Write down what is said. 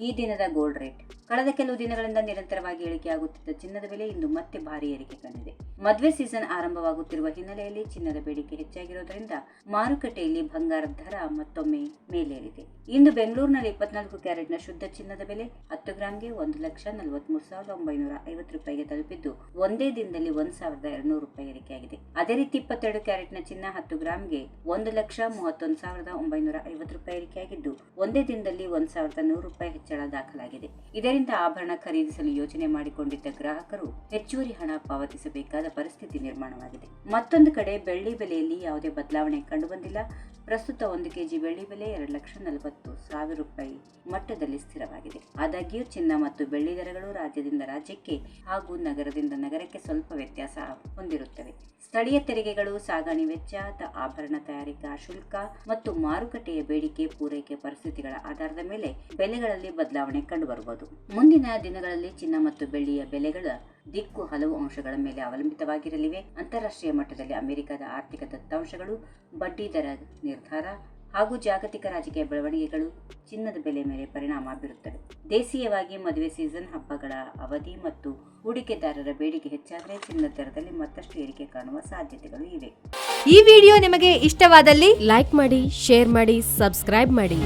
ಈ ದಿನದ gold rate. ಕಳೆದ ಕೆಲವು ದಿನಗಳಿಂದ ನಿರಂತರವಾಗಿ ಇಳಿಕೆಯಾಗುತ್ತಿದ್ದ ಚಿನ್ನದ ಬೆಲೆ ಇಂದು ಮತ್ತೆ ಭಾರಿ ಏರಿಕೆ ಕಂಡಿದೆ. ಮದುವೆ ಸೀಸನ್ ಆರಂಭವಾಗುತ್ತಿರುವ ಹಿನ್ನೆಲೆಯಲ್ಲಿ ಚಿನ್ನದ ಬೇಡಿಕೆ ಹೆಚ್ಚಾಗಿರುವುದರಿಂದ ಮಾರುಕಟ್ಟೆಯಲ್ಲಿ ಬಂಗಾರದ ದರ ಮತ್ತೊಮ್ಮೆ ಮೇಲೇರಿದೆ. ಇಂದು ಬೆಂಗಳೂರಿನಲ್ಲಿ 24 ಕ್ಯಾರೆಟ್ನ ಶುದ್ಧ ಚಿನ್ನದ ಬೆಲೆ 10 ಗ್ರಾಂಗೆ 1,43,950 ರೂಪಾಯಿಗೆ ತಲುಪಿದ್ದು, ಒಂದೇ ದಿನದಲ್ಲಿ 1,200 ರೂಪಾಯಿ ಏರಿಕೆಯಾಗಿದೆ. ಅದೇ ರೀತಿ 22 ಕ್ಯಾರೆಟ್ನ ಚಿನ್ನ 10 ಗ್ರಾಂಗೆ 1,31,950 ರೂಪಾಯಿ ಏರಿಕೆಯಾಗಿದ್ದು, ಒಂದೇ ದಿನದಲ್ಲಿ 1,100 ರೂಪಾಯಿ ಹೆಚ್ಚಳ ದಾಖಲಾಗಿದೆ. ಇದರಿಂದ ಆಭರಣ ಖರೀದಿಸಲು ಯೋಚನೆ ಮಾಡಿಕೊಂಡಿದ್ದ ಗ್ರಾಹಕರು ಹೆಚ್ಚುವರಿ ಹಣ ಪಾವತಿಸಬೇಕಾದ ಪರಿಸ್ಥಿತಿ ನಿರ್ಮಾಣವಾಗಿದೆ. ಮತ್ತೊಂದು ಕಡೆ ಬೆಳ್ಳಿ ಬೆಲೆಯಲ್ಲಿ ಯಾವುದೇ ಬದಲಾವಣೆ ಕಂಡುಬಂದಿಲ್ಲ. ಪ್ರಸ್ತುತ 1 ಕೆಜಿ ಬೆಳ್ಳಿ ಬೆಲೆ 2,40,000 ರೂಪಾಯಿ ಮಟ್ಟದಲ್ಲಿ ಸ್ಥಿರವಾಗಿದೆ. ಆದಾಗ್ಯೂ ಚಿನ್ನ ಮತ್ತು ಬೆಳ್ಳಿ ದರಗಳು ರಾಜ್ಯದಿಂದ ರಾಜ್ಯಕ್ಕೆ ಹಾಗೂ ನಗರದಿಂದ ನಗರಕ್ಕೆ ಸ್ವಲ್ಪ ವ್ಯತ್ಯಾಸ ಹೊಂದಿರುತ್ತವೆ. ಸ್ಥಳೀಯ ತೆರಿಗೆಗಳು, ಸಾಗಣೆ ವೆಚ್ಚ, ಆಭರಣ ತಯಾರಿಕಾ ಶುಲ್ಕ ಮತ್ತು ಮಾರುಕಟ್ಟೆಯ ಬೇಡಿಕೆ ಪೂರೈಕೆ ಪರಿಸ್ಥಿತಿಗಳ ಆಧಾರದ ಮೇಲೆ ಬೆಲೆಗಳಲ್ಲಿ ಬದಲಾವಣೆ ಕಂಡುಬರಬಹುದು. ಮುಂದಿನ ದಿನಗಳಲ್ಲಿ ಚಿನ್ನ ಮತ್ತು ಬೆಳ್ಳಿಯ ಬೆಲೆಗಳ ದಿಕ್ಕು ಹಲವು ಅಂಶಗಳ ಮೇಲೆ ಅವಲಂಬಿತವಾಗಿರಲಿವೆ. ಅಂತಾರಾಷ್ಟ್ರೀಯ ಮಟ್ಟದಲ್ಲಿ ಅಮೆರಿಕದ ಆರ್ಥಿಕ ದತ್ತಾಂಶಗಳು, ಬಡ್ಡಿ ದರ ನಿರ್ಧಾರ ಹಾಗೂ ಜಾಗತಿಕ ರಾಜಕೀಯ ಬೆಳವಣಿಗೆಗಳು ಚಿನ್ನದ ಬೆಲೆ ಮೇಲೆ ಪರಿಣಾಮ ಬೀರುತ್ತವೆ. ದೇಶೀಯವಾಗಿ ಮದುವೆ ಸೀಸನ್, ಹಬ್ಬಗಳ ಅವಧಿ ಮತ್ತು ಹೂಡಿಕೆದಾರರ ಬೇಡಿಕೆ ಹೆಚ್ಚಾದರೆ ಚಿನ್ನದ ದರದಲ್ಲಿ ಮತ್ತಷ್ಟು ಏರಿಕೆ ಕಾಣುವ ಸಾಧ್ಯತೆಗಳು ಇವೆ. ಈ ವಿಡಿಯೋ ನಿಮಗೆ ಇಷ್ಟವಾದಲ್ಲಿ ಲೈಕ್ ಮಾಡಿ, ಶೇರ್ ಮಾಡಿ, ಸಬ್ಸ್ಕ್ರೈಬ್ ಮಾಡಿ.